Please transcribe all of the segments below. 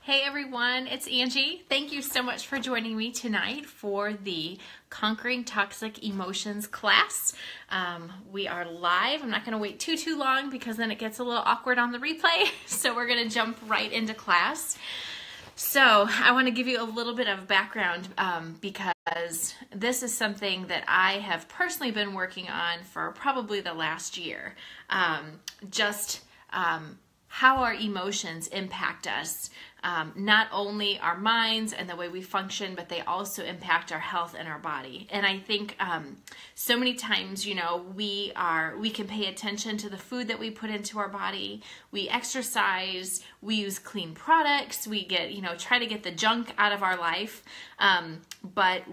Hey everyone, it's Angie. Thank you so much for joining me tonight for the Conquering Toxic Emotions class. We are live. I'm not going to wait too long because then it gets a little awkward on the replay. So we're going to jump right into class. So I want to give you a little bit of background because this is something that I have personally been working on for probably the last year. How our emotions impact us, not only our minds and the way we function, but they also impact our health and our body. And I think so many times, we can pay attention to the food that we put into our body. We exercise, we use clean products, we try to get the junk out of our life. But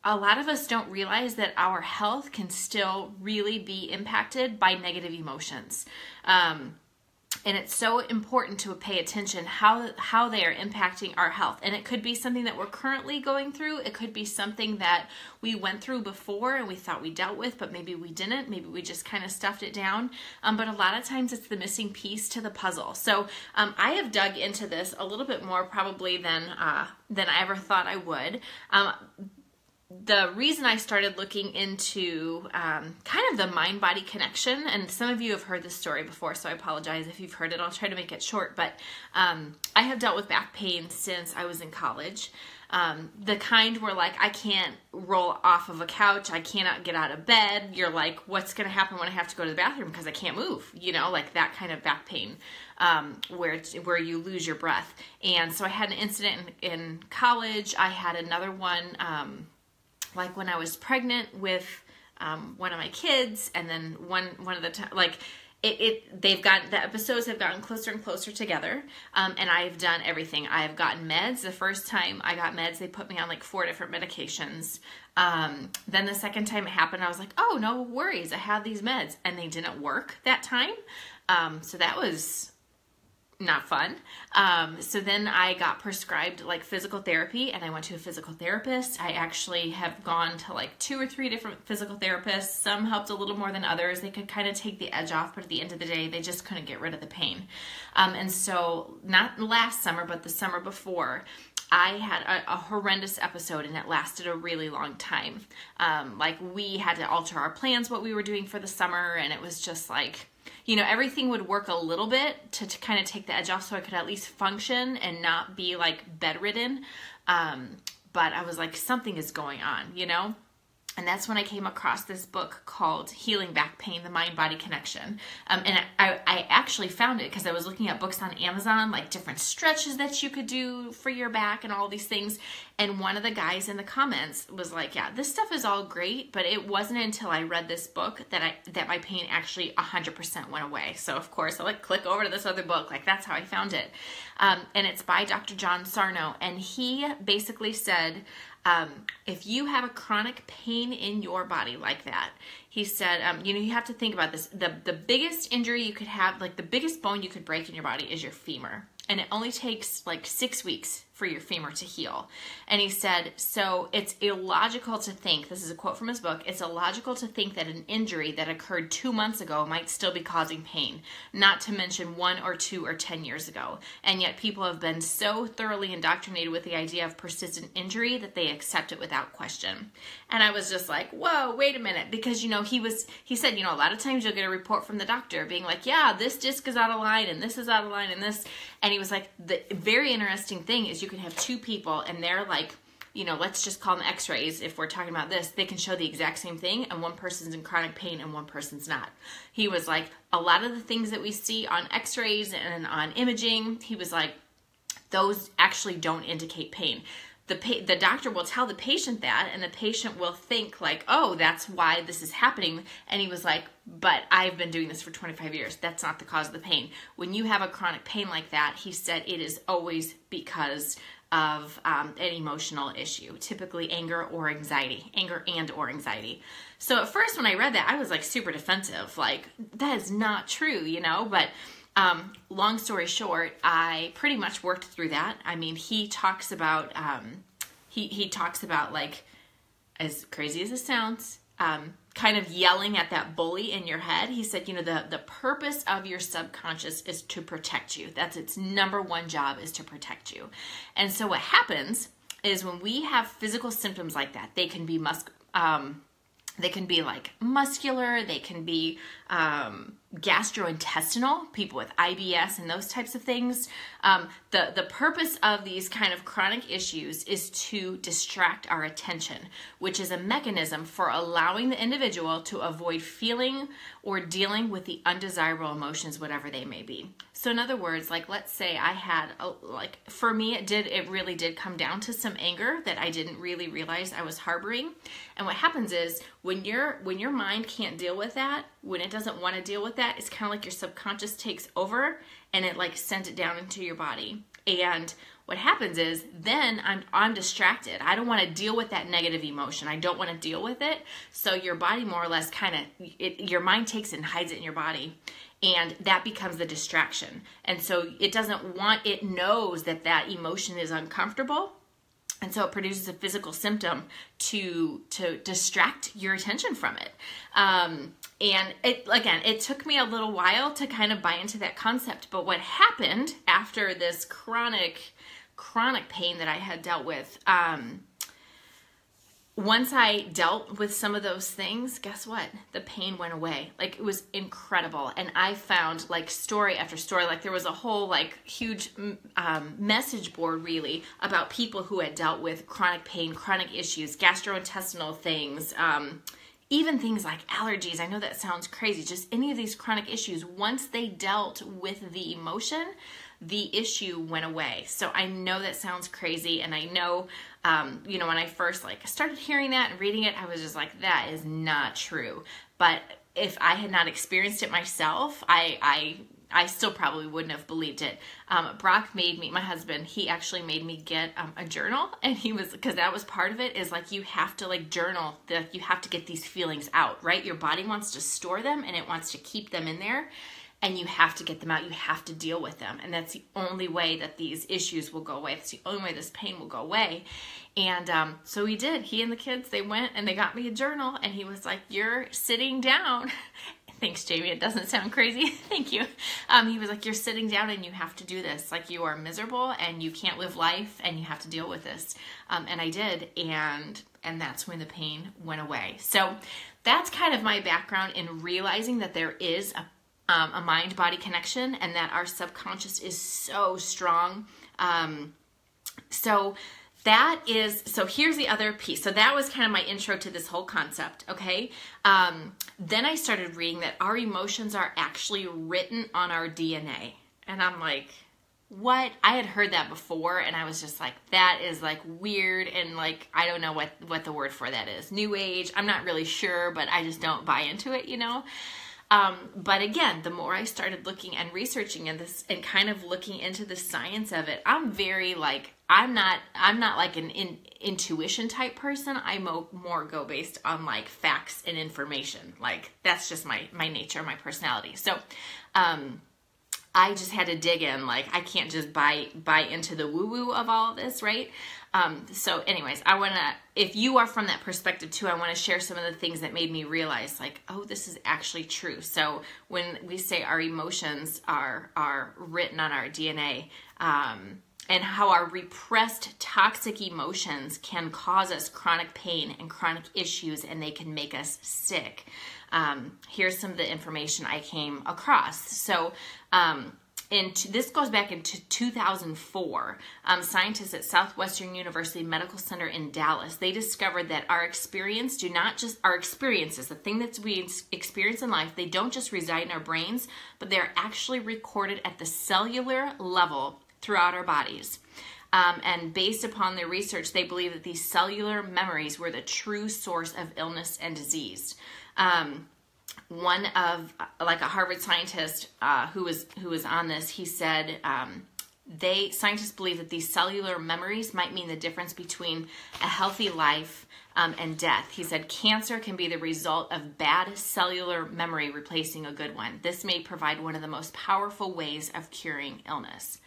a lot of us don't realize that our health can still really be impacted by negative emotions. And it's so important to pay attention how they are impacting our health. And it could be something that we're currently going through. It could be something that we went through before and we thought we dealt with, but maybe we didn't. Maybe we just kind of stuffed it down. But a lot of times it's the missing piece to the puzzle. So I have dug into this a little bit more probably than I ever thought I would. The reason I started looking into kind of the mind-body connection, and some of you have heard this story before, so I apologize if you've heard it. I'll try to make it short, but I have dealt with back pain since I was in college. The kind where I can't roll off of a couch, I cannot get out of bed. You're like, what's going to happen when I have to go to the bathroom because I can't move? That kind of back pain where you lose your breath. And so I had an incident in college. I had another one when I was pregnant with one of my kids, and then one of the time, the episodes have gotten closer and closer together, and I've done everything. I have gotten meds. The first time I got meds, they put me on 4 different medications. Then the second time it happened, I was like, oh, no worries, I have these meds, and they didn't work that time. So that was not fun. So then I got prescribed physical therapy, and I went to a physical therapist. I actually have gone to 2 or 3 different physical therapists. Some helped a little more than others. They could kind of take the edge off, but at the end of the day, they just couldn't get rid of the pain. And so not last summer, but the summer before, I had a horrendous episode, and it lasted a really long time. We had to alter our plans, what we were doing for the summer, and it was just everything would work a little bit to kind of take the edge off so I could at least function and not be bedridden. But I was like, something is going on, And that's when I came across this book called Healing Back Pain, The Mind-Body Connection. And I actually found it because I was looking at books on Amazon, different stretches that you could do for your back and all these things. And one of the guys in the comments was like, yeah, this stuff is all great, but it wasn't until I read this book that my pain actually 100% went away. So of course I click over to this other book. That's how I found it. And it's by Dr. John Sarno. And he basically said, if you have a chronic pain in your body like that, he said, you have to think about this. The biggest injury you could have, the biggest bone you could break in your body is your femur. And it only takes 6 weeks for your femur to heal. And he said, so it's illogical to think, this is a quote from his book, it's illogical to think that an injury that occurred 2 months ago might still be causing pain, not to mention 1 or 2 or 10 years ago. And yet people have been so thoroughly indoctrinated with the idea of persistent injury that they accept it without question. And I was just like, whoa, wait a minute. Because, he said, a lot of times you'll get a report from the doctor being like, yeah, this disc is out of line and this is out of line and this. And he was like, the very interesting thing is you can have 2 people and they're let's just call them x-rays. If we're talking about this, they can show the exact same thing, and one person's in chronic pain and one person's not. He was like, a lot of the things that we see on x-rays and on imaging, he was like, those actually don't indicate pain. The doctor will tell the patient that, and the patient will think oh, that's why this is happening. And he was like, but I've been doing this for 25 years. That's not the cause of the pain. When you have a chronic pain like that, he said it is always because of an emotional issue, typically anger and or anxiety. So at first when I read that, I was super defensive, that is not true, but long story short, I pretty much worked through that. I mean, he talks about, he talks about as crazy as it sounds, kind of yelling at that bully in your head. He said, the purpose of your subconscious is to protect you. That's its number one job, is to protect you. And so what happens is when we have physical symptoms like that, they can be they can be like muscular, they can be gastrointestinal, people with IBS and those types of things. The purpose of these kind of chronic issues is to distract our attention, which is a mechanism for allowing the individual to avoid feeling or dealing with the undesirable emotions, whatever they may be. So in other words, like let's say I had, for me, it really did come down to some anger that I didn't really realize I was harboring. And what happens is when your mind can't deal with that, when it doesn't want to deal with that, it's kind of like your subconscious takes over and it like sends it down into your body. And what happens is then I'm distracted. I don't want to deal with that negative emotion. I don't want to deal with it. So your body more or less your mind takes it and hides it in your body. And that becomes the distraction. And so it knows that emotion is uncomfortable. And so it produces a physical symptom to distract your attention from it. And it took me a little while to kind of buy into that concept. But what happened after this chronic pain that I had dealt with, once I dealt with some of those things, guess what? The pain went away. Like, it was incredible. And I found like story after story, like there was a whole like huge message board really about people who had dealt with chronic pain, chronic issues, gastrointestinal things, even things like allergies. I know that sounds crazy. Just any of these chronic issues, once they dealt with the emotion, the issue went away. So I know that sounds crazy. And I know, when I first started hearing that and reading it, I was just like, that is not true. But if I had not experienced it myself, I still probably wouldn't have believed it. Brock my husband, he actually made me get a journal, and because that was part of it, is like, you have to journal, you have to get these feelings out, right? Your body wants to store them and it wants to keep them in there, and you have to get them out. You have to deal with them. And that's the only way that these issues will go away. That's the only way this pain will go away. And so he did. He and the kids, they went and they got me a journal, and he was like, you're sitting down. Thanks, Jamie. It doesn't sound crazy. Thank you. He was like, you're sitting down and you have to do this. Like, you are miserable and you can't live life and you have to deal with this. And I did. And that's when the pain went away. So that's kind of my background in realizing that there is a mind-body connection and that our subconscious is so strong. So here's the other piece. So that was kind of my intro to this whole concept, okay? Then I started reading that our emotions are actually written on our DNA. And I'm like, what? I had heard that before, and I was just like, that is weird, and I don't know what the word for that is. New age, I'm not really sure, but I just don't buy into it, But again, the more I started looking and researching in this and kind of looking into the science of it, I'm very I'm not like an intuition type person. I more go based on facts and information. That's just my nature, my personality. So, I just had to dig in. I can't just buy into the woo-woo of all of this, right? So anyways, if you are from that perspective too, I want to share some of the things that made me realize oh, this is actually true. So when we say our emotions are written on our DNA, and how our repressed toxic emotions can cause us chronic pain and chronic issues, and they can make us sick. Here's some of the information I came across. So, this goes back into 2004. Scientists at Southwestern University Medical Center in Dallas, they discovered that our experiences, the thing that we experience in life, they don't just reside in our brains, but they're actually recorded at the cellular level throughout our bodies. And based upon their research, they believe that these cellular memories were the true source of illness and disease. One of a Harvard scientist who was on this, he said scientists believe that these cellular memories might mean the difference between a healthy life and death. He said cancer can be the result of bad cellular memory replacing a good one. This may provide one of the most powerful ways of curing illness.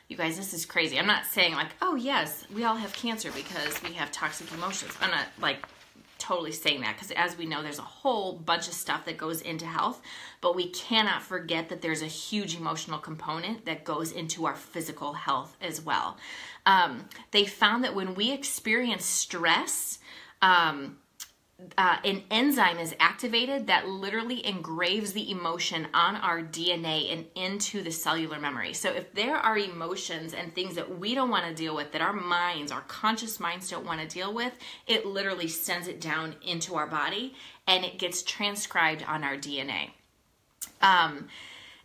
You guys, this is crazy. I'm not saying oh yes, we all have cancer because we have toxic emotions. I'm not totally saying that because as we know, there's a whole bunch of stuff that goes into health, but we cannot forget that there's a huge emotional component that goes into our physical health as well. They found that when we experience stress, an enzyme is activated that literally engraves the emotion on our DNA and into the cellular memory. So if there are emotions and things that we don't want to deal with, that our minds, our conscious minds don't want to deal with, it literally sends it down into our body and it gets transcribed on our DNA.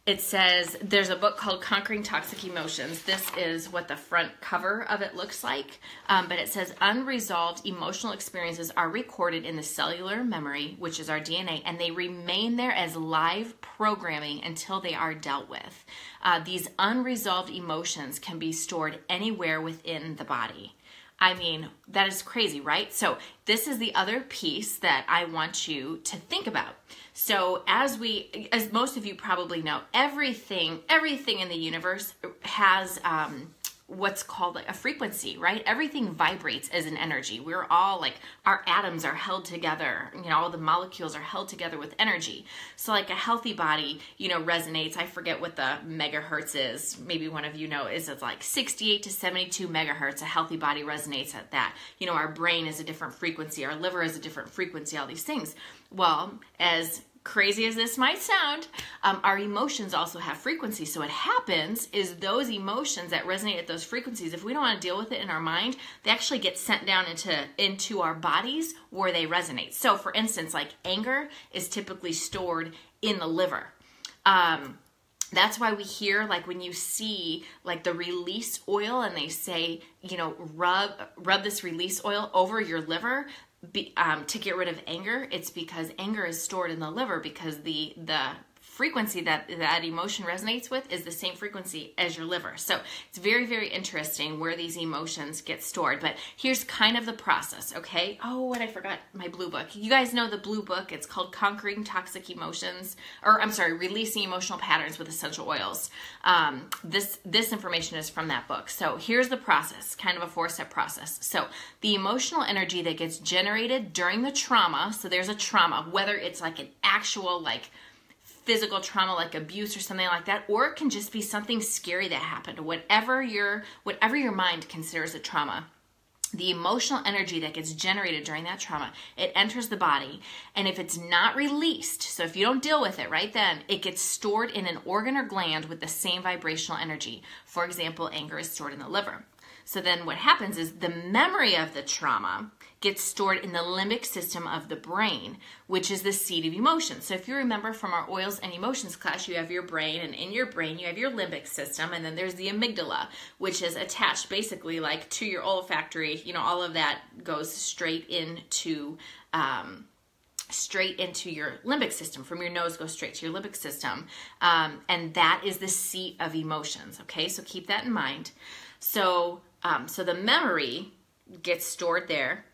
It says, there's a book called Conquering Toxic Emotions. This is what the front cover of it looks like. But it says, unresolved emotional experiences are recorded in the cellular memory, which is our DNA, and they remain there as live programming until they are dealt with. These unresolved emotions can be stored anywhere within the body. I mean, that is crazy, right? So this is the other piece that I want you to think about. So as most of you probably know, everything in the universe has what's called like a frequency, right? Everything vibrates as an energy. We're all like, our atoms are held together, all the molecules are held together with energy. So like a healthy body, resonates. I forget what the megahertz is. Maybe one of you know, it's like 68 to 72 megahertz. A healthy body resonates at that. Our brain is a different frequency. Our liver is a different frequency, all these things. Well, as crazy as this might sound, our emotions also have frequencies. So what happens is those emotions that resonate at those frequencies, if we don't want to deal with it in our mind, they actually get sent down into our bodies where they resonate. So for instance, like anger is typically stored in the liver. That's why we hear, like when you see like the release oil and they say, rub this release oil over your liver, to get rid of anger. It's because anger is stored in the liver because the frequency that emotion resonates with is the same frequency as your liver. So it's very, very interesting where these emotions get stored. But here's kind of the process, okay? Oh, and I forgot my blue book. You guys know the blue book. It's called Conquering Toxic Emotions, Releasing Emotional Patterns with Essential Oils. This information is from that book. So here's the process, kind of a 4-step process. So the emotional energy that gets generated during the trauma, so there's a trauma, whether it's like an actual like physical trauma like abuse or something like that, or it can just be something scary that happened, whatever your mind considers a trauma. The emotional energy that gets generated during that trauma, it enters the body, and if it's not released, so if you don't deal with it right then, it gets stored in an organ or gland with the same vibrational energy. For example, anger is stored in the liver. So then what happens is the memory of the trauma gets stored in the limbic system of the brain, which is the seat of emotion. So if you remember from our oils and emotions class, you have your brain, and in your brain you have your limbic system, and then there's the amygdala, which is attached basically like to your olfactory, all of that goes straight into your limbic system. From your nose goes straight to your limbic system. And that is the seat of emotions. Okay, so keep that in mind. So the memory gets stored there.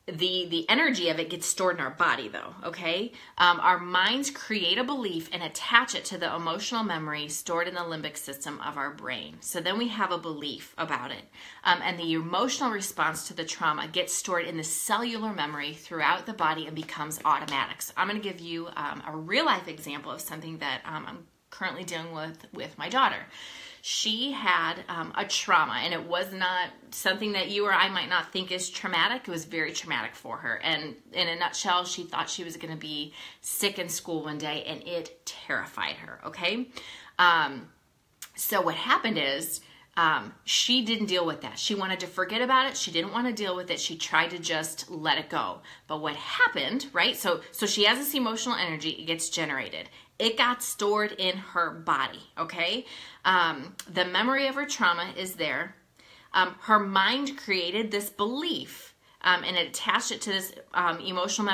The energy of it gets stored in our body though, okay? Our minds create a belief and attach it to the emotional memory stored in the limbic system of our brain. So then we have a belief about it. And the emotional response to the trauma gets stored in the cellular memory throughout the body and becomes automatic. So I'm going to give you a real life example of something that I'm currently dealing with my daughter. She had a trauma, and it was not something that you or I might not think is traumatic. It was very traumatic for her. And in a nutshell, she thought she was going to be sick in school one day, and it terrified her, okay? So what happened is she didn't deal with that. She wanted to forget about it. She didn't want to deal with it. She tried to just let it go. But what happened, right? So she has this emotional energy. It gets generated. It got stored in her body, okay? The memory of her trauma is there. Her mind created this belief and it attached it to this emotional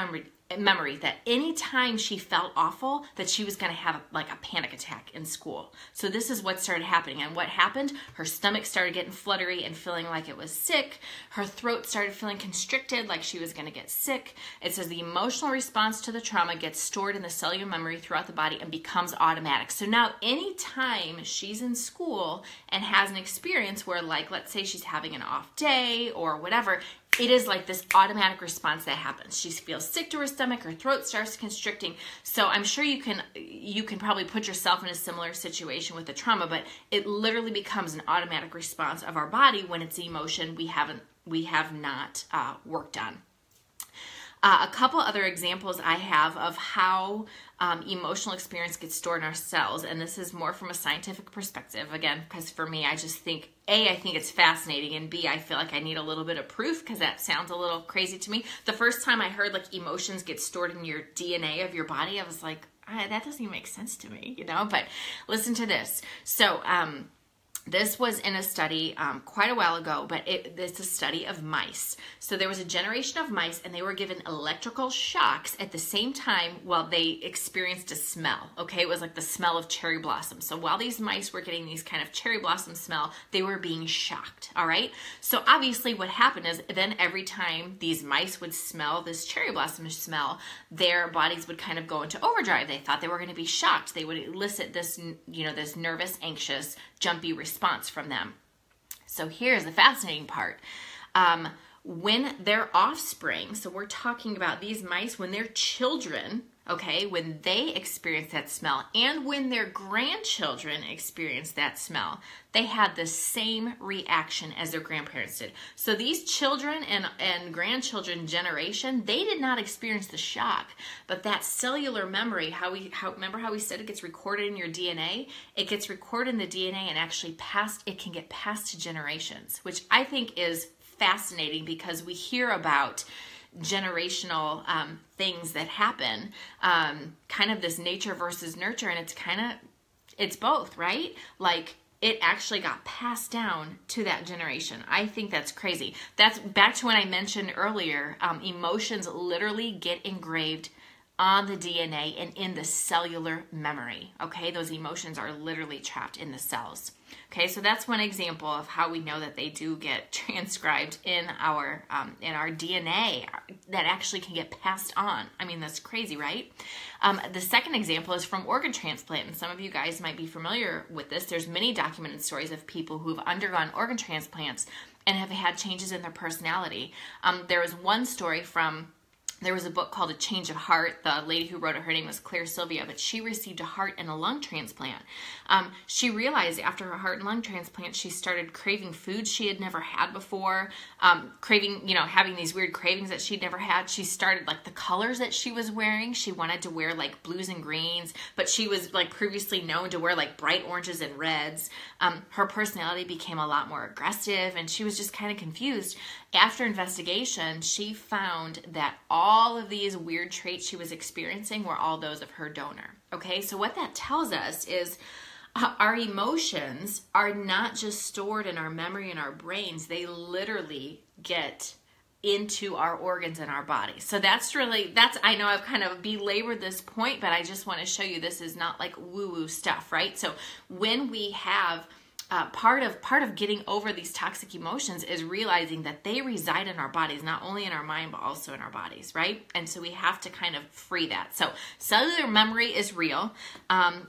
memory that anytime she felt awful, that she was going to have like a panic attack in school. So this is what started happening. And what happened? Her stomach started getting fluttery and feeling like it was sick. Her throat started feeling constricted, like she was going to get sick. It says the emotional response to the trauma gets stored in the cellular memory throughout the body and becomes automatic. So now anytime she's in school and has an experience where, like, let's say she's having an off day or whatever, it is like this automatic response that happens. She feels sick to her stomach, her throat starts constricting. So I'm sure you can probably put yourself in a similar situation with the trauma, but it literally becomes an automatic response of our body when it's emotion we have not worked on. A couple other examples I have of how emotional experience gets stored in our cells, and this is more from a scientific perspective, again, because for me, I just think, A, I think it's fascinating, and B, I feel like I need a little bit of proof because that sounds a little crazy to me. The first time I heard like emotions get stored in your DNA of your body, I was like, that doesn't even make sense to me, you know, but listen to this. So, this was in a study quite a while ago, but it's a study of mice. So there was a generation of mice, and they were given electrical shocks at the same time while they experienced a smell. Okay, it was like the smell of cherry blossom. So while these mice were getting these kind of cherry blossom smell, they were being shocked. All right. So obviously, what happened is then every time these mice would smell this cherry blossom smell, their bodies would kind of go into overdrive. They thought they were going to be shocked. They would elicit this, this nervous, anxious, jumpy response from them. So here's the fascinating part. When their offspring, so we're talking about these mice, when their children, okay, when they experience that smell, and when their grandchildren experience that smell, they had the same reaction as their grandparents did. So these children and grandchildren generation, they did not experience the shock, but that cellular memory, remember how we said it gets recorded in your DNA? It gets recorded in the DNA and actually it can get passed to generations, which I think is fascinating because we hear about generational things that happen, kind of this nature versus nurture, and it's both, right? Like it actually got passed down to that generation. I think that's crazy. That's back to when I mentioned earlier, emotions literally get engraved on the DNA and in the cellular memory. Okay, those emotions are literally trapped in the cells. Okay, so that's one example of how we know that they do get transcribed in our DNA that actually can get passed on. I mean, that's crazy, right? The second example is from organ transplant, and some of you guys might be familiar with this. There's many documented stories of people who've undergone organ transplants and have had changes in their personality. There was one story there was a book called A Change of Heart. The lady who wrote it, her name was Claire Sylvia, but she received a heart and a lung transplant. She realized after her heart and lung transplant, she started craving foods she had never had before, having these weird cravings that she'd never had. She started, like, the colors that she was wearing. She wanted to wear, like, blues and greens, but she was, like, previously known to wear, like, bright oranges and reds. Her personality became a lot more aggressive, and she was just kind of confused. After investigation, she found that all of these weird traits she was experiencing were all those of her donor. Okay, so what that tells us is our emotions are not just stored in our memory and our brains, they literally get into our organs and our body. So I know I've kind of belabored this point, but I just want to show you this is not like woo-woo stuff, right? So when we have part of getting over these toxic emotions is realizing that they reside in our bodies, not only in our mind, but also in our bodies, right? And so we have to kind of free that. So cellular memory is real.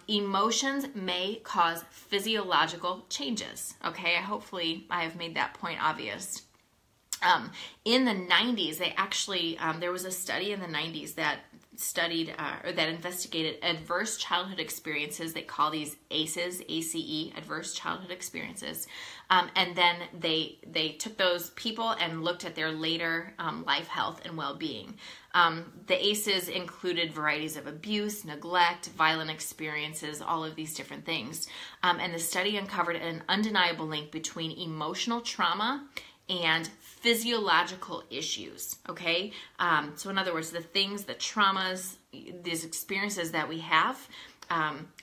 Emotions may cause physiological changes. Okay, hopefully I have made that point obvious. In the 90s, they actually, there was a study in the 90s that studied or that investigated adverse childhood experiences. They call these ACEs, ACE, adverse childhood experiences. And then they took those people and looked at their later life health and well-being. The ACEs included varieties of abuse, neglect, violent experiences, all of these different things. And the study uncovered an undeniable link between emotional trauma and physiological issues, okay? So in other words, the traumas, these experiences that we have,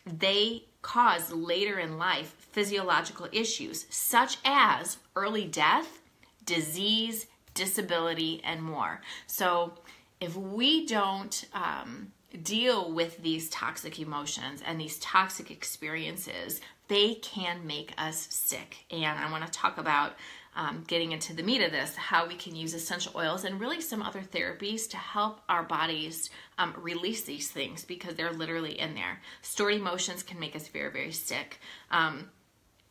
they cause later in life physiological issues such as early death, disease, disability, and more. So if we don't deal with these toxic emotions and these toxic experiences, they can make us sick. And I want to talk about getting into the meat of this, how we can use essential oils and really some other therapies to help our bodies release these things because they're literally in there. Stored emotions can make us very, very sick.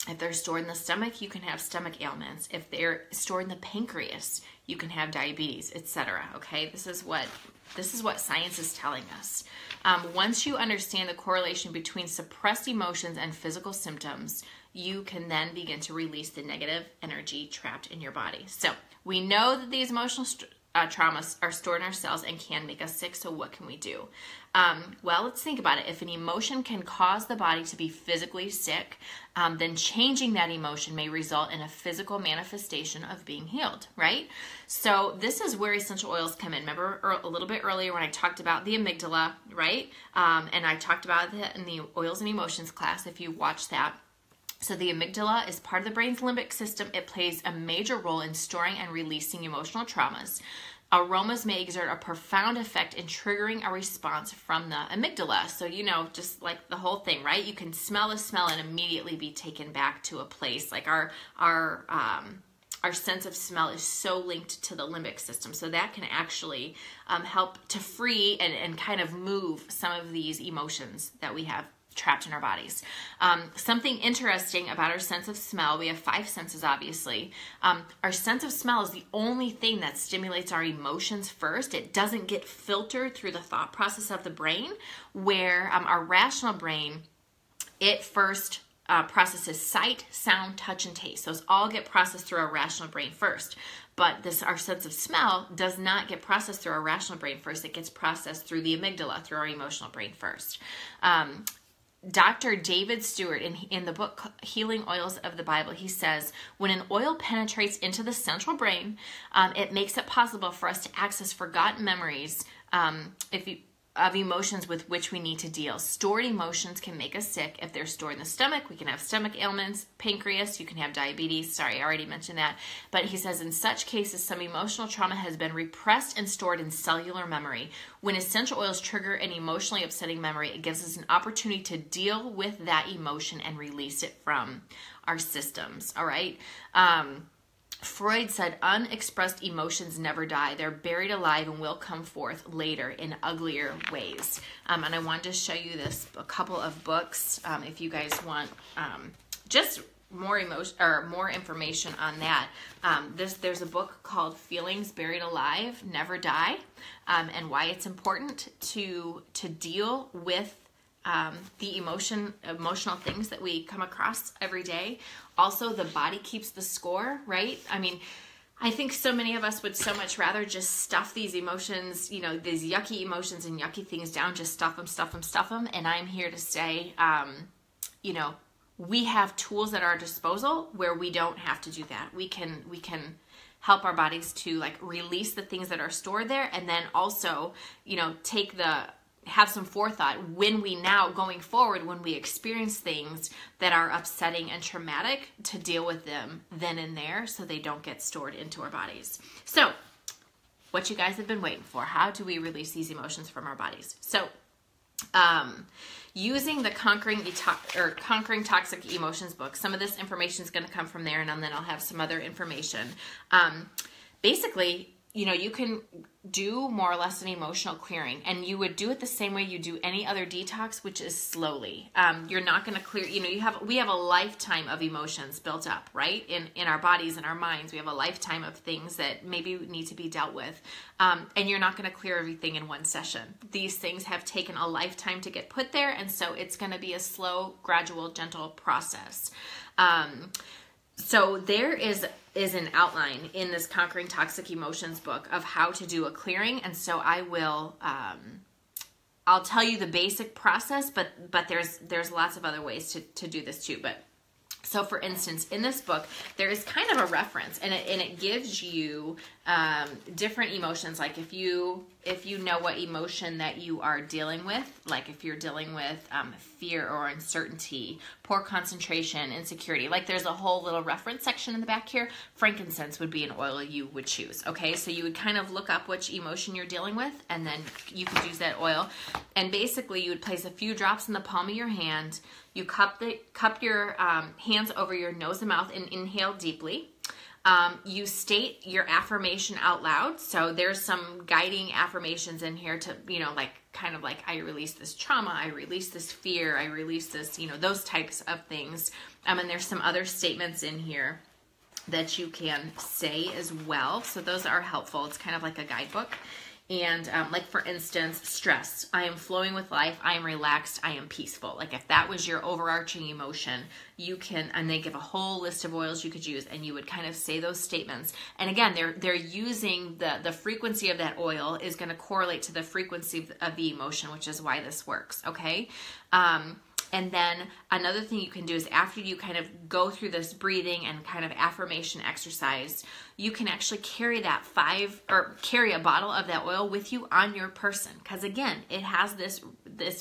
If they're stored in the stomach, you can have stomach ailments. If they're stored in the pancreas, you can have diabetes, etc. Okay, this is what science is telling us. Once you understand the correlation between suppressed emotions and physical symptoms, you can then begin to release the negative energy trapped in your body. So we know that these emotional traumas are stored in our cells and can make us sick. So what can we do? Well, let's think about it. If an emotion can cause the body to be physically sick, then changing that emotion may result in a physical manifestation of being healed, right? So this is where essential oils come in. Remember a little bit earlier when I talked about the amygdala, right? And I talked about it in the oils and emotions class, if you watched that. So the amygdala is part of the brain's limbic system. It plays a major role in storing and releasing emotional traumas. Aromas may exert a profound effect in triggering a response from the amygdala. So, just like the whole thing, right? You can smell a smell and immediately be taken back to a place. Like our sense of smell is so linked to the limbic system. So that can actually help to free and kind of move some of these emotions that we have trapped in our bodies. Something interesting about our sense of smell, we have 5 senses, obviously. Our sense of smell is the only thing that stimulates our emotions first. It doesn't get filtered through the thought process of the brain, where our rational brain, it first processes sight, sound, touch, and taste. Those all get processed through our rational brain first. But our sense of smell does not get processed through our rational brain first. It gets processed through the amygdala, through our emotional brain first. Dr. David Stewart, in the book Healing Oils of the Bible, he says, when an oil penetrates into the central brain, it makes it possible for us to access forgotten memories of emotions with which we need to deal. Stored emotions can make us sick. If they're stored in the stomach, we can have stomach ailments, pancreas, you can have diabetes. Sorry, I already mentioned that. But he says in such cases, some emotional trauma has been repressed and stored in cellular memory. When essential oils trigger an emotionally upsetting memory, it gives us an opportunity to deal with that emotion and release it from our systems. All right. Freud said unexpressed emotions never die. They're buried alive and will come forth later in uglier ways. And I wanted to show you a couple of books if you guys want just more information on that. There's a book called Feelings Buried Alive Never Die, and why it's important to deal with the emotional things that we come across every day. Also, the body keeps the score, right? I mean, I think so many of us would so much rather just stuff these emotions, these yucky emotions and yucky things down, just stuff them. And I'm here to say, we have tools at our disposal where we don't have to do that. We can help our bodies to release the things that are stored there, and then also, have some forethought when we now going forward, when we experience things that are upsetting and traumatic, to deal with them then and there so they don't get stored into our bodies. So what you guys have been waiting for, how do we release these emotions from our bodies? So using the Conquering Toxic Emotions book, some of this information is going to come from there, and then I'll have some other information. Basically, you can do more or less an emotional clearing, and you would do it the same way you do any other detox, which is slowly. You're not going to clear, we have a lifetime of emotions built up, right? In our bodies and our minds, we have a lifetime of things that maybe need to be dealt with. And you're not going to clear everything in one session. These things have taken a lifetime to get put there. And so it's going to be a slow, gradual, gentle process. So there is an outline in this Conquering Toxic Emotions book of how to do a clearing. And so I'll tell you the basic process, but there's lots of other ways to do this too. So for instance, in this book, there is kind of a reference, and it gives you different emotions. Like if you know what emotion that you are dealing with, like if you're dealing with fear or uncertainty, poor concentration, insecurity, like there's a whole little reference section in the back here. Frankincense would be an oil you would choose. Okay, so you would kind of look up which emotion you're dealing with, and then you could use that oil. And basically, you would place a few drops in the palm of your hand. You cup your hands over your nose and mouth and inhale deeply. You state your affirmation out loud. So there's some guiding affirmations in here to, kind of like, I release this trauma, I release this fear, I release this, those types of things. And there's some other statements in here that you can say as well. So those are helpful. It's kind of like a guidebook. And like for instance, stress. I am flowing with life. I am relaxed. I am peaceful. Like if that was your overarching emotion, you can, and they give a whole list of oils you could use, and you would kind of say those statements. And again, they're using the frequency of that oil is going to correlate to the frequency of the emotion, which is why this works. Okay. And then another thing you can do is after you kind of go through this breathing and kind of affirmation exercise, you can actually carry carry a bottle of that oil with you on your person. Because again, it has this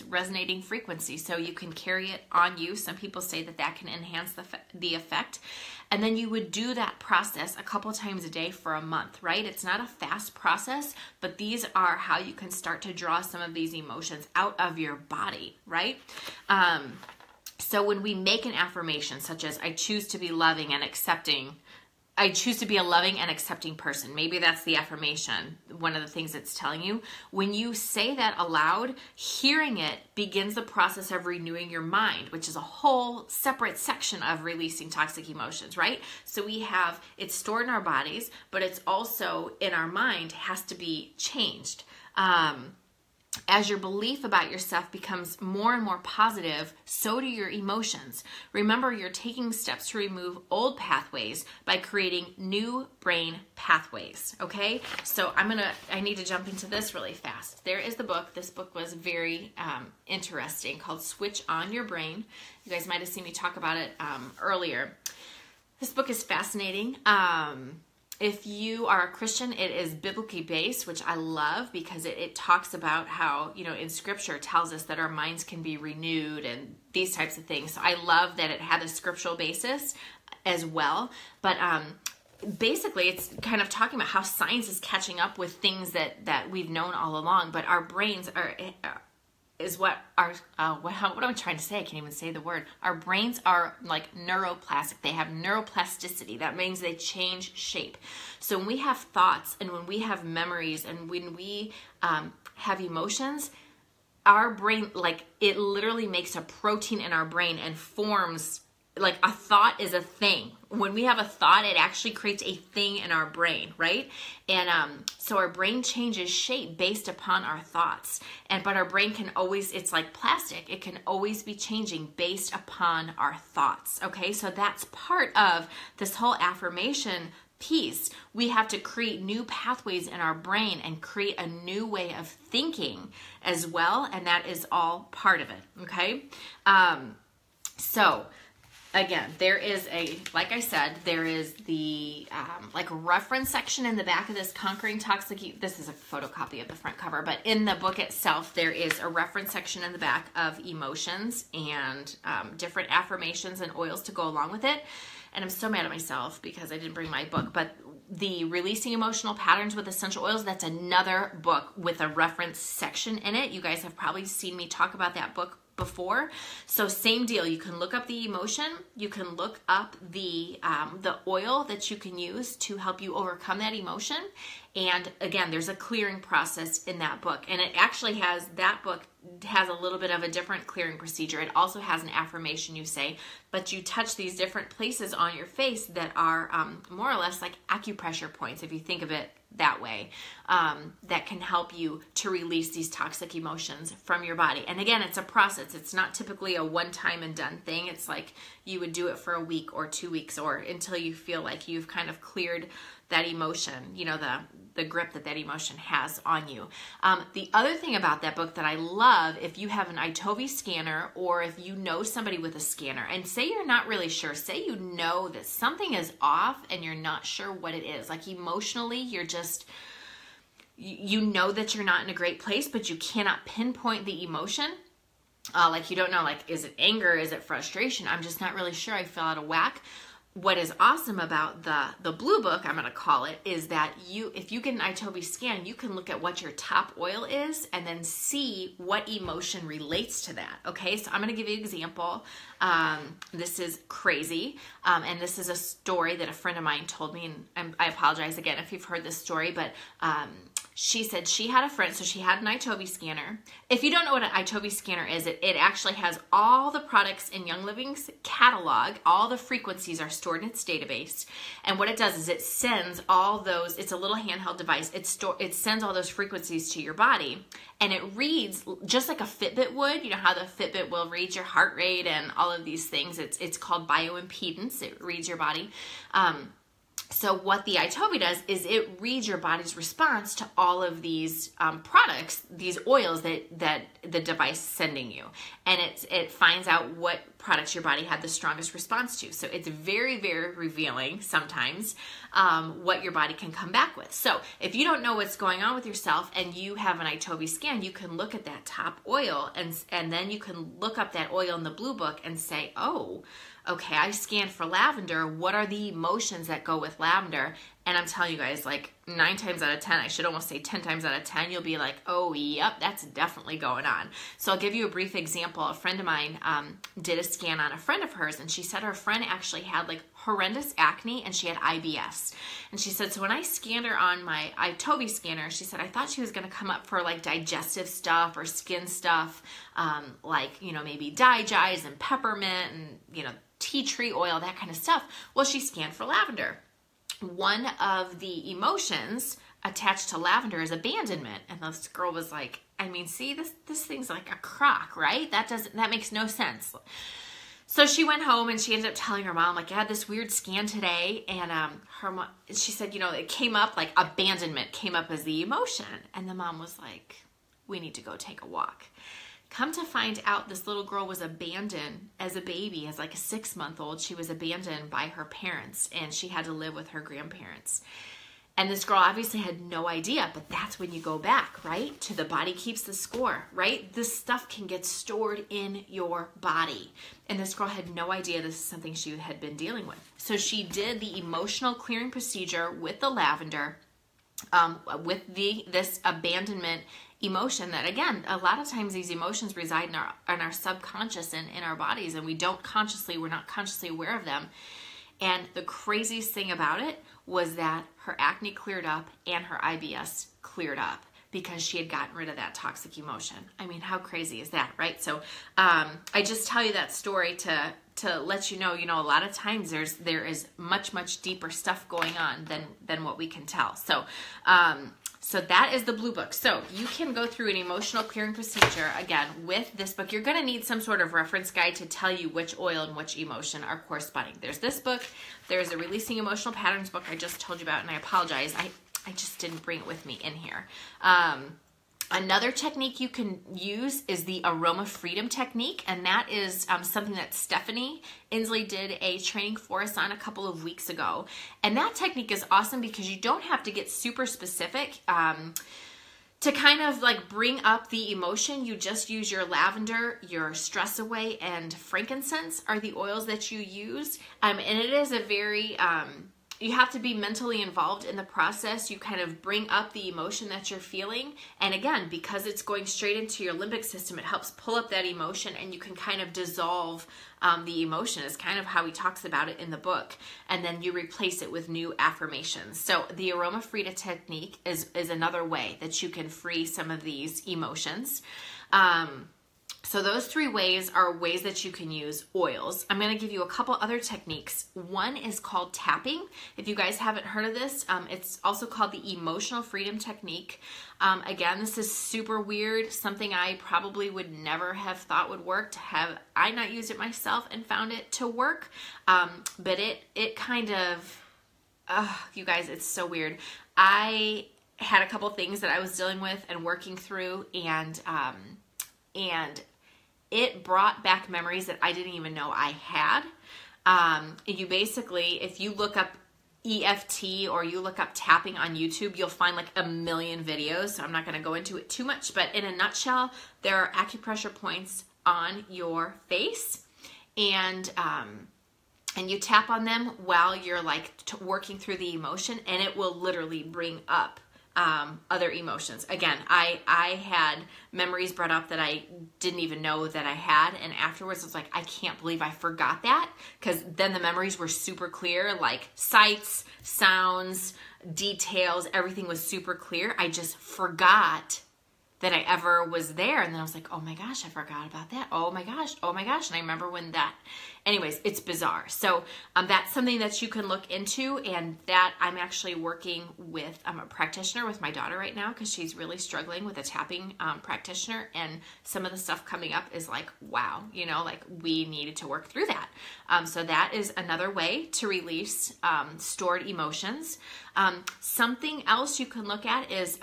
resonating frequency. So you can carry it on you. Some people say that can enhance the effect. And then you would do that process a couple times a day for a month, right? It's not a fast process, but these are how you can start to draw some of these emotions out of your body, right? So when we make an affirmation, such as I choose to be loving and accepting, I choose to be a loving and accepting person. Maybe that's the affirmation, one of the things it's telling you. When you say that aloud, hearing it begins the process of renewing your mind, which is a whole separate section of releasing toxic emotions, right? So it's stored in our bodies, but it's also in our mind, has to be changed. As your belief about yourself becomes more and more positive, so do your emotions. Remember, you're taking steps to remove old pathways by creating new brain pathways, okay? So I need to jump into this really fast. There is the book. This book was very interesting, called Switch On Your Brain. You guys might have seen me talk about it earlier. This book is fascinating. If you are a Christian, it is biblically based, which I love because it talks about how, in scripture tells us that our minds can be renewed and these types of things. So I love that it had a scriptural basis as well. But basically, it's kind of talking about how science is catching up with things that we've known all along. But our brains what am I trying to say? I can't even say the word. Our brains are like neuroplastic. They have neuroplasticity. That means they change shape. So when we have thoughts and when we have memories and when we have emotions, our brain, it literally makes a protein in our brain and forms, a thought is a thing. When we have a thought, it actually creates a thing in our brain, right? And so our brain changes shape based upon our thoughts. But our brain can always, it's like plastic. It can always be changing based upon our thoughts, okay? So that's part of this whole affirmation piece. We have to create new pathways in our brain and create a new way of thinking as well. And that is all part of it, okay? Again, there is like I said, there is the reference section in the back of this Conquering Toxic. This is a photocopy of the front cover, but in the book itself, there is a reference section in the back of emotions and different affirmations and oils to go along with it. And I'm so mad at myself because I didn't bring my book, but the Releasing Emotional Patterns with Essential Oils, that's another book with a reference section in it. You guys have probably seen me talk about that book before. So same deal. You can look up the emotion. You can look up the oil that you can use to help you overcome that emotion. And again, there's a clearing process in that book. And it actually that book has a little bit of a different clearing procedure. It also has an affirmation you say, but you touch these different places on your face that are more or less like acupressure points, if you think of it that way, that can help you to release these toxic emotions from your body. And again, it's a process. It's not typically a one-time and done thing. It's like you would do it for a week or 2 weeks or until you feel like you've kind of cleared that emotion, the grip that emotion has on you. The other thing about that book that I love, if you have an Itovi scanner or if you know somebody with a scanner, and say you're not really sure, say you know that something is off and you're not sure what it is, like emotionally, you're just, you know that you're not in a great place, but you cannot pinpoint the emotion. You don't know, is it anger? Is it frustration? I'm just not really sure. I feel out of whack. What is awesome about the blue book, I'm going to call it, is that if you get an Itobi scan, you can look at what your top oil is and then see what emotion relates to that. Okay, so I'm going to give you an example. This is crazy, and this is a story that a friend of mine told me, and I apologize again if you've heard this story, but she said she had a friend, so she had an iToby scanner. If you don't know what an iToby scanner is, it actually has all the products in Young Living's catalog. All the frequencies are stored in its database. And what it does is it sends all those, it's a little handheld device, it sends all those frequencies to your body. And it reads just like a Fitbit would. You know how the Fitbit will read your heart rate and all of these things. It's called bioimpedance. It reads your body. So what the iToby does is it reads your body's response to all of these products, these oils that the device is sending you. And it finds out what products your body had the strongest response to. So it's very, very revealing sometimes what your body can come back with. So if you don't know what's going on with yourself and you have an iToby scan, you can look at that top oil and then you can look up that oil in the blue book and say, oh, okay, I scanned for lavender. What are the emotions that go with lavender? And I'm telling you guys, like 9 times out of 10, I should almost say 10 times out of 10, you'll be like, oh, yep, that's definitely going on. So I'll give you a brief example. A friend of mine did a scan on a friend of hers, and she said her friend actually had like horrendous acne and she had IBS. And she said, so when I scanned her on my iToby scanner, she said, I thought she was going to come up for like digestive stuff or skin stuff, like, you know, maybe digize and peppermint and, you know, tea tree oil, that kind of stuff. Well, she scanned for lavender. One of the emotions attached to lavender is abandonment. And this girl was like, I mean, see, this thing's like a crock, right? That makes no sense. So she went home and she ended up telling her mom, like, I had this weird scan today. And her mom, she said, you know, it came up, like abandonment came up as the emotion. And the mom was like, we need to go take a walk. Come to find out, this little girl was abandoned as a baby, as like a 6-month-old. She was abandoned by her parents and she had to live with her grandparents. And this girl obviously had no idea, but that's when you go back, right? To the body keeps the score, right? This stuff can get stored in your body. And this girl had no idea this is something she had been dealing with. So she did the emotional clearing procedure with the lavender, with this abandonment emotion that, again, a lot of times these emotions reside in our subconscious and in our bodies, and we're not consciously aware of them. And the craziest thing about it was that her acne cleared up and her IBS cleared up because she had gotten rid of that toxic emotion. I mean, how crazy is that, right? So I just tell you that story to let you know, a lot of times there is much, much deeper stuff going on than what we can tell. So that is the blue book. So you can go through an emotional clearing procedure, again, with this book. You're going to need some sort of reference guide to tell you which oil and which emotion are corresponding. There's this book. There's a Releasing Emotional Patterns book I just told you about, and I apologize. I just didn't bring it with me in here. Another technique you can use is the Aroma Freedom technique, and that is something that Stephanie Inslee did a training for us on a couple of weeks ago. And that technique is awesome because you don't have to get super specific to kind of like bring up the emotion. You just use your lavender, your stress away, and frankincense are the oils that you use. And it is a very... you have to be mentally involved in the process. You kind of bring up the emotion that you're feeling. And again, because it's going straight into your limbic system, it helps pull up that emotion and you can kind of dissolve the emotion. Is kind of how he talks about it in the book. And then you replace it with new affirmations. So the Aroma Freedom technique is another way that you can free some of these emotions. So those 3 ways are ways that you can use oils. I'm going to give you a couple other techniques. One is called tapping. If you guys haven't heard of this, it's also called the Emotional Freedom technique. Again, this is super weird, something I probably would never have thought would work. I not used it myself and found it to work, but it kind of, you guys, it's so weird. I had a couple things that I was dealing with and working through, and it brought back memories that I didn't even know I had. You basically, if you look up EFT or you look up tapping on YouTube, you'll find like a million videos. So I'm not going to go into it too much, but in a nutshell, there are acupressure points on your face, and you tap on them while you're like working through the emotion, and it will literally bring up other emotions. Again, I had memories brought up that I didn't even know that I had, and afterwards I was like, I can't believe I forgot that, because then the memories were super clear, like sights, sounds, details, everything was super clear. I just forgot that I ever was there. And then I was like, oh my gosh, I forgot about that. Oh my gosh. And I remember when that, anyways, it's bizarre. So that's something that you can look into, and that I'm actually working with a practitioner with my daughter right now, because she's really struggling with a tapping practitioner, and some of the stuff coming up is like, wow, like we needed to work through that. So that is another way to release stored emotions. Something else you can look at is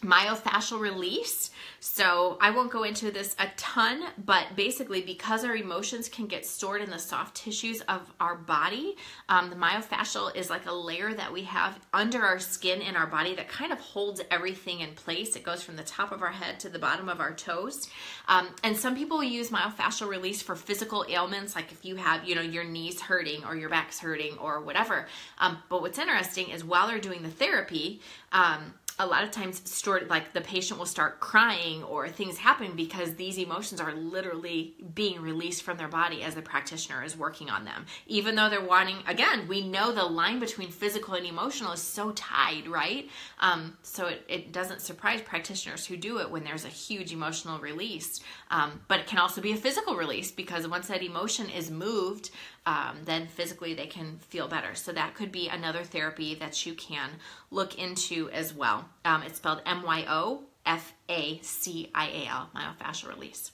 myofascial release. So I won't go into this a ton, but basically, because our emotions can get stored in the soft tissues of our body, the myofascial is like a layer that we have under our skin in our body that kind of holds everything in place. It goes from the top of our head to the bottom of our toes. And some people use myofascial release for physical ailments, like if you have, your knees hurting or your back's hurting or whatever. But what's interesting is while they're doing the therapy, a lot of times stored, like the patient will start crying or things happen because these emotions are literally being released from their body as the practitioner is working on them. Even though they're wanting, again, we know the line between physical and emotional is so tied, right? So it doesn't surprise practitioners who do it when there's a huge emotional release. But it can also be a physical release, because once that emotion is moved, then physically they can feel better. So that could be another therapy that you can look into as well. It's spelled MYOFACIAL, myofascial release.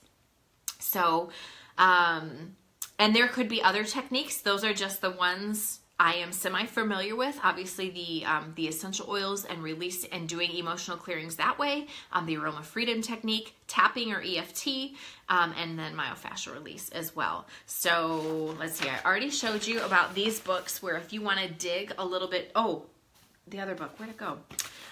So, and there could be other techniques. Those are just the ones I am semi-familiar with. Obviously, the essential oils and release and doing emotional clearings that way, the aroma freedom technique, tapping or EFT, and then myofascial release as well. So let's see, I already showed you about these books where if you want to dig a little bit, the other book, where'd it go?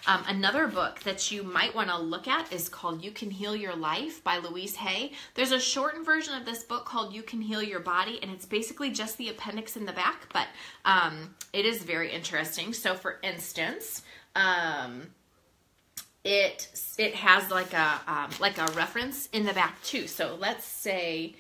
Another book that you might want to look at is called You Can Heal Your Life by Louise Hay. There's a shortened version of this book called You Can Heal Your Body, and it's basically just the appendix in the back, but it is very interesting. So for instance, it has like a reference in the back too. So let's say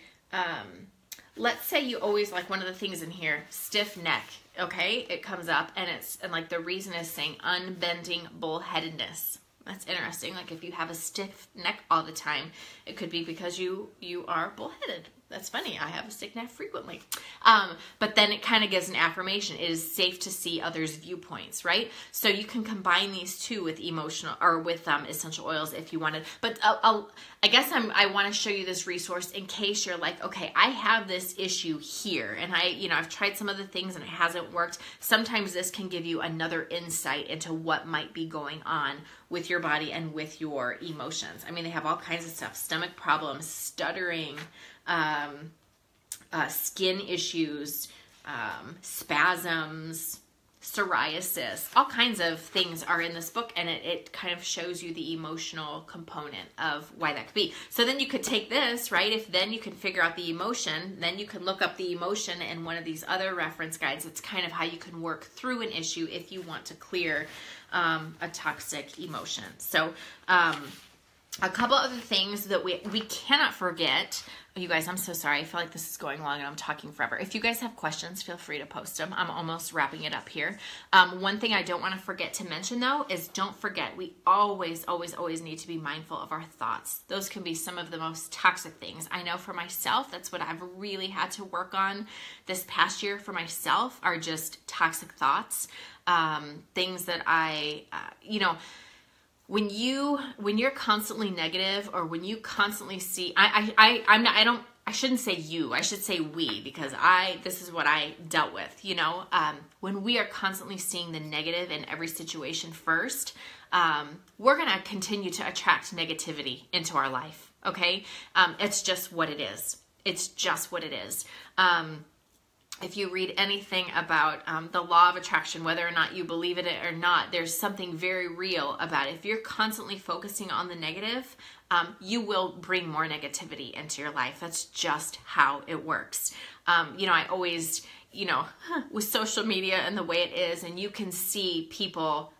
you always, like, one of the things in here, stiff neck. Okay, it comes up, and like the reason is saying unbending bullheadedness. That's interesting. Like if you have a stiff neck all the time, it could be because you are bullheaded. That's funny. I have a stiff neck frequently. But then it kind of gives an affirmation. It is safe to see others' viewpoints, right? So you can combine these two with emotional or with essential oils if you wanted. But I guess I want to show you this resource in case you're like, okay, I have this issue here, and I've tried some of the things and it hasn't worked. Sometimes this can give you another insight into what might be going on with your body and with your emotions. I mean, they have all kinds of stuff: stomach problems, stuttering, skin issues, spasms, psoriasis, all kinds of things are in this book, and it kind of shows you the emotional component of why that could be. So then you could take this, right? If then you can figure out the emotion, then you can look up the emotion in one of these other reference guides. It's kind of how you can work through an issue if you want to clear a toxic emotion. So a couple other things that we cannot forget. You guys, I'm so sorry. I feel like this is going long and I'm talking forever. If you guys have questions, feel free to post them. I'm almost wrapping it up here. One thing I don't want to forget to mention, though, is don't forget, we always, always, always need to be mindful of our thoughts. Those can be some of the most toxic things. I know for myself, that's what I've really had to work on this past year for myself, are just toxic thoughts. Things that when you're constantly negative, or when you constantly see, I shouldn't say you, I should say we, because this is what I dealt with, when we are constantly seeing the negative in every situation first, we're going to continue to attract negativity into our life. Okay. It's just what it is. It's just what it is. If you read anything about the law of attraction, whether or not you believe in it or not, there's something very real about it. If you're constantly focusing on the negative, you will bring more negativity into your life. That's just how it works. I always, with social media and the way it is, and you can see people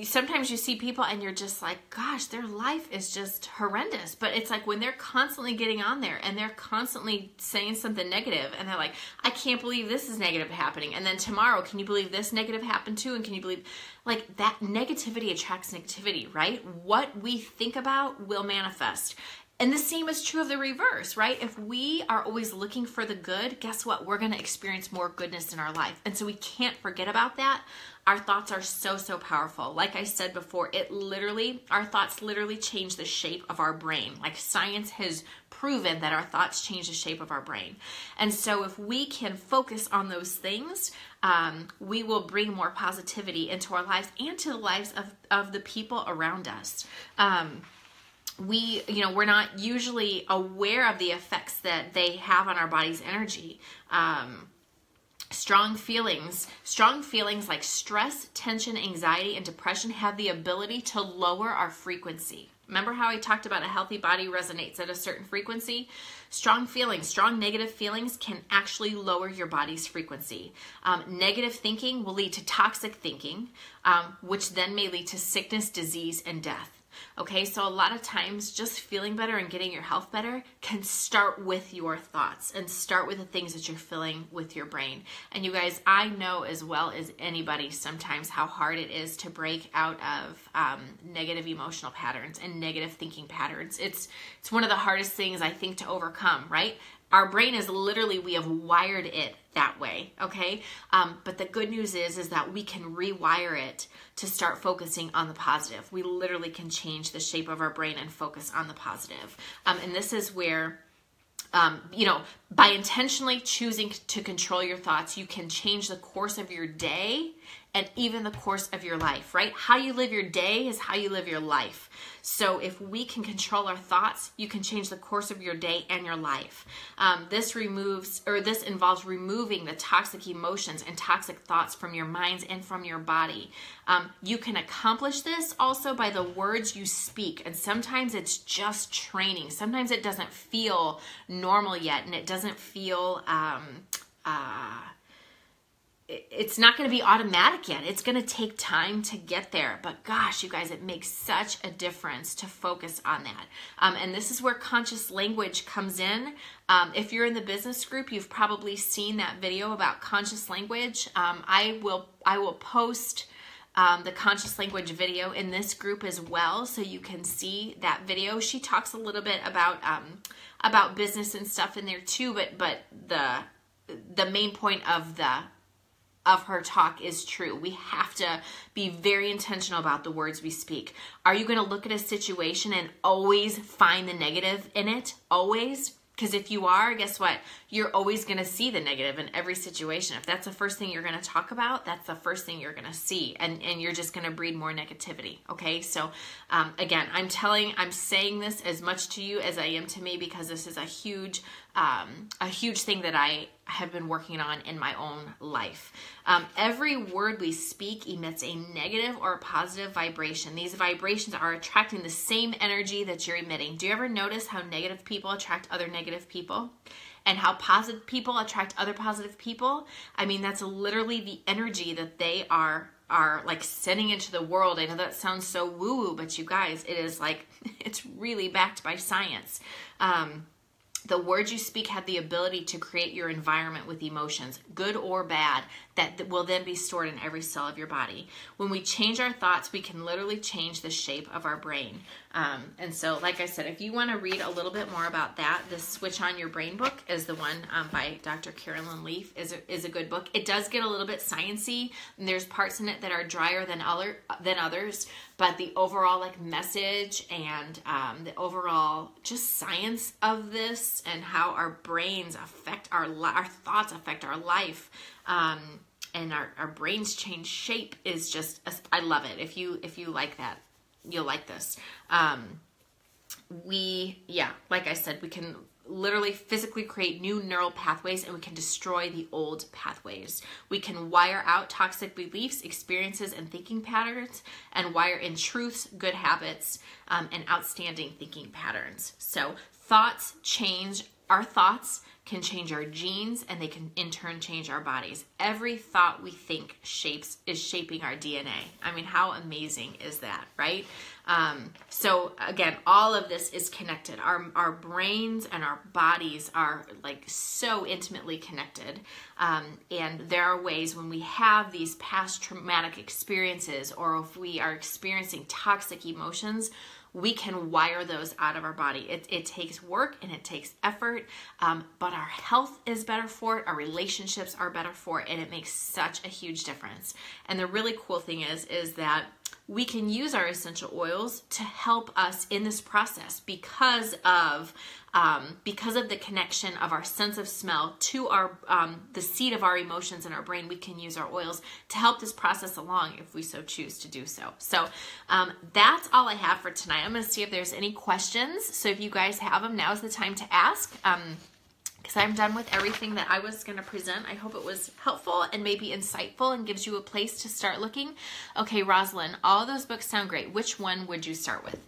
sometimes you see people and you're just like, gosh, their life is just horrendous. But it's like when they're constantly getting on there and they're constantly saying something negative and they're like, I can't believe this is negative happening. And then tomorrow, can you believe this negative happened too? And can you believe, like, that negativity attracts negativity, right? What we think about will manifest. And the same is true of the reverse, right? If we are always looking for the good, guess what? We're going to experience more goodness in our life. And so we can't forget about that. Our thoughts are so, so powerful. Like I said before, our thoughts literally change the shape of our brain. Like science has proven that our thoughts change the shape of our brain. And so if we can focus on those things, we will bring more positivity into our lives and to the lives of the people around us. We're not usually aware of the effects that they have on our body's energy. Strong feelings like stress, tension, anxiety, and depression have the ability to lower our frequency. Remember how I talked about a healthy body resonates at a certain frequency? Strong negative feelings can actually lower your body's frequency. Negative thinking will lead to toxic thinking, which then may lead to sickness, disease, and death. Okay, so a lot of times just feeling better and getting your health better can start with your thoughts and start with the things that you're feeling with your brain. And you guys, I know as well as anybody sometimes how hard it is to break out of negative emotional patterns and negative thinking patterns. It's one of the hardest things I think to overcome, right? Our brain is literally, we have wired it that way, okay? But the good news is that we can rewire it to start focusing on the positive. We literally can change the shape of our brain and focus on the positive. And this is where, by intentionally choosing to control your thoughts, you can change the course of your day and even the course of your life, right? How you live your day is how you live your life. So if we can control our thoughts, you can change the course of your day and your life. This involves removing the toxic emotions and toxic thoughts from your minds and from your body. You can accomplish this also by the words you speak. And sometimes it's just training. Sometimes it doesn't feel normal yet, and it doesn't feel it's not going to be automatic yet. It's going to take time to get there. But gosh, you guys, it makes such a difference to focus on that. And this is where conscious language comes in. If you're in the business group, you've probably seen that video about conscious language. I will post the conscious language video in this group as well, so you can see that video. She talks a little bit about business and stuff in there too, but the main point of her talk is true. We have to be very intentional about the words we speak. Are you going to look at a situation and always find the negative in it? Always? Because if you are, guess what? You're always going to see the negative in every situation. If that's the first thing you're going to talk about, that's the first thing you're going to see. And you're just going to breed more negativity. Okay? So, again, I'm saying this as much to you as I am to me, because this is a huge thing that I have been working on in my own life. Every word we speak emits a negative or a positive vibration. These vibrations are attracting the same energy that you're emitting. Do you ever notice how negative people attract other negative people? And how positive people attract other positive people? I mean, that's literally the energy that they are like sending into the world. I know that sounds so woo-woo, but you guys, it is like, it's really backed by science. The words you speak have the ability to create your environment with emotions, good or bad, that will then be stored in every cell of your body. When we change our thoughts, we can literally change the shape of our brain. And so, like I said, if you want to read a little bit more about that, the Switch On Your Brain book is the one by Dr. Carolyn Leaf, is a good book. It does get a little bit sciencey, and there's parts in it that are drier than others, but the overall message and the overall just science of this and how our brains affect our thoughts affect our life, and our brains change shape is just, I love it. If you like that, you'll like this. Like I said, we can literally physically create new neural pathways, and we can destroy the old pathways. We can wire out toxic beliefs, experiences, and thinking patterns, and wire in truths, good habits, and outstanding thinking patterns. So our thoughts can change our genes, and they can in turn change our bodies. Every thought we think is shaping our DNA. I mean, how amazing is that, right? So again, all of this is connected. Our brains and our bodies are like so intimately connected. And there are ways when we have these past traumatic experiences, or if we are experiencing toxic emotions, we can wire those out of our body. It takes work and it takes effort, but our health is better for it, our relationships are better for it, and it makes such a huge difference. And the really cool thing is that we can use our essential oils to help us in this process because of the connection of our sense of smell to our the seat of our emotions in our brain. We can use our oils to help this process along if we so choose to do so. So that's all I have for tonight. I'm going to see if there's any questions. So if you guys have them, now's the time to ask. Because I'm done with everything that I was going to present. I hope it was helpful and maybe insightful and gives you a place to start looking. Okay, Rosalind, all those books sound great. Which one would you start with?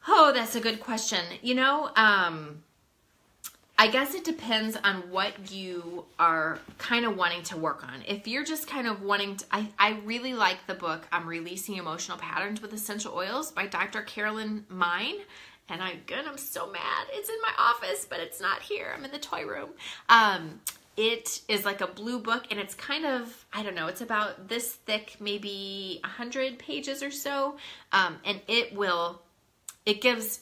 Oh, that's a good question. You know, I guess it depends on what you are kind of wanting to work on. If you're just kind of wanting to, I really like the book, Releasing Emotional Patterns with Essential Oils by Dr. Carolyn Mine. And I'm so mad. It's in my office, but it's not here. I'm in the toy room. It is like a blue book, and it's kind of, I don't know, it's about this thick, maybe 100 pages or so. And it gives,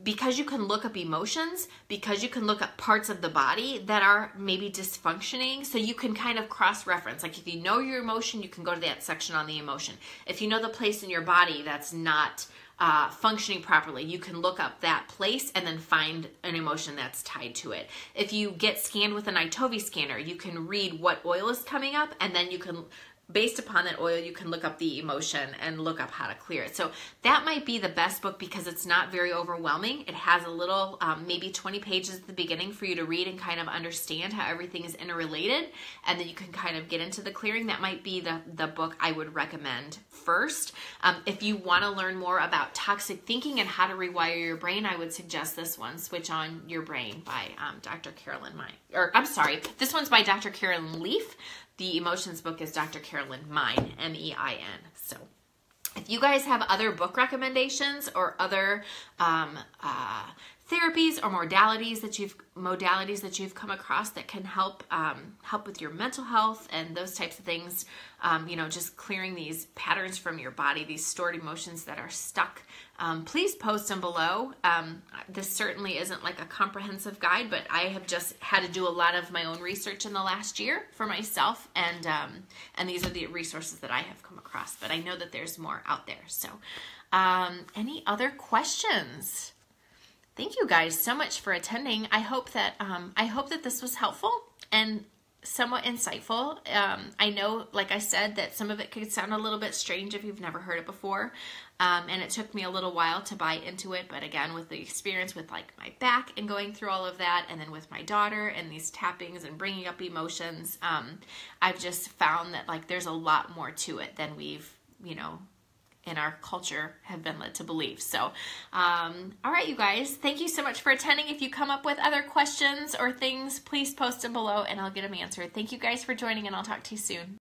because you can look up emotions, because you can look up parts of the body that are maybe dysfunctioning, so you can kind of cross-reference. Like if you know your emotion, you can go to that section on the emotion. If you know the place in your body that's not functioning properly, you can look up that place and then find an emotion that's tied to it. If you get scanned with an iTovi scanner, you can read what oil is coming up, and then you can, based upon that oil, you can look up the emotion and look up how to clear it. So that might be the best book because it's not very overwhelming. It has a little, maybe 20 pages at the beginning for you to read and kind of understand how everything is interrelated, and then you can kind of get into the clearing. That might be the book I would recommend first. If you want to learn more about toxic thinking and how to rewire your brain, I would suggest this one, Switch On Your Brain by Dr. Carolyn Mine. Or I'm sorry, this one's by Dr. Carolyn Leaf. The emotions book is Dr. Carolyn Mine, M-E-I-N. So if you guys have other book recommendations or other therapies or modalities that you've come across that can help with your mental health and those types of things, just clearing these patterns from your body, these stored emotions that are stuck, please post them below. This certainly isn't like a comprehensive guide, but I have just had to do a lot of my own research in the last year for myself, and these are the resources that I have come across, but I know that there's more out there. So any other questions? Thank you guys so much for attending. I hope that this was helpful and somewhat insightful. I know, like I said, that some of it could sound a little bit strange if you've never heard it before. And it took me a little while to buy into it. But again, with the experience with like my back and going through all of that, and then with my daughter and these tappings and bringing up emotions, I've just found that like there's a lot more to it than we've, in our culture have been led to believe. So, all right, you guys, thank you so much for attending. If you come up with other questions or things, please post them below and I'll get them answered. Thank you guys for joining, and I'll talk to you soon.